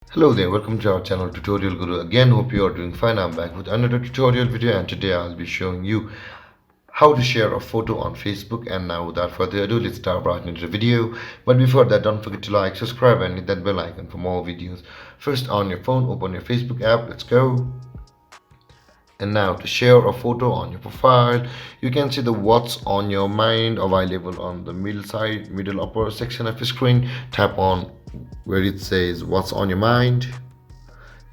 Hello there, welcome to our channel Tutorial Guru. Again, hope you are doing fine. I'm back with another tutorial video, and today I'll be showing you how to share a photo on Facebook. And now without further ado, let's dive right into the video. But before that, don't forget to like, subscribe and hit that bell icon for more videos. First, on your phone, open your Facebook app. Let's go. And now to share a photo on your profile, you can see the what's on your mind available on the middle upper section of your screen. Tap on where it says what's on your mind,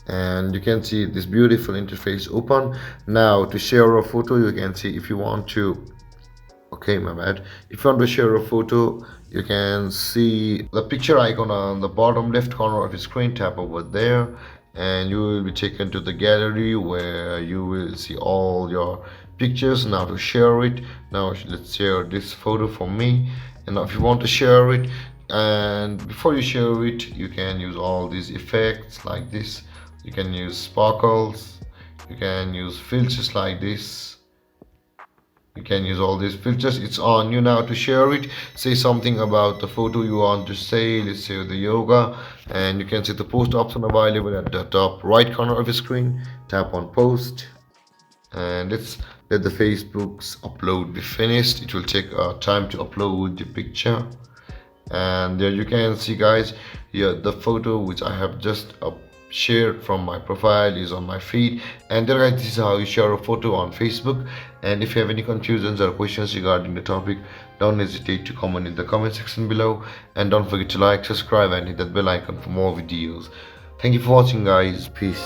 and you can see this beautiful interface open. Now to share a photo, you can see if you want to, okay, my bad, if you want to share a photo, you can see the picture icon on the bottom left corner of your screen. Tap over there and you will be taken to the gallery where you will see all your pictures. Now to share it, now let's share this photo for me. And now if you want to share it, and before you share it, you can use all these effects like this. You can use sparkles, you can use filters like this, you can use all these filters. It's on you now to share it. Say something about the photo you want to say. Let's say the yoga, and you can see the post option available at the top right corner of your screen. Tap on post, and let's let the Facebook's upload be finished. It will take time to upload the picture. And there you can see, guys, here the photo which I have just shared from my profile is on my feed. And there, guys, this is how you share a photo on Facebook. And if you have any confusions or questions regarding the topic, don't hesitate to comment in the comment section below, and don't forget to like, subscribe and hit that bell icon for more videos. Thank you for watching, guys. Peace.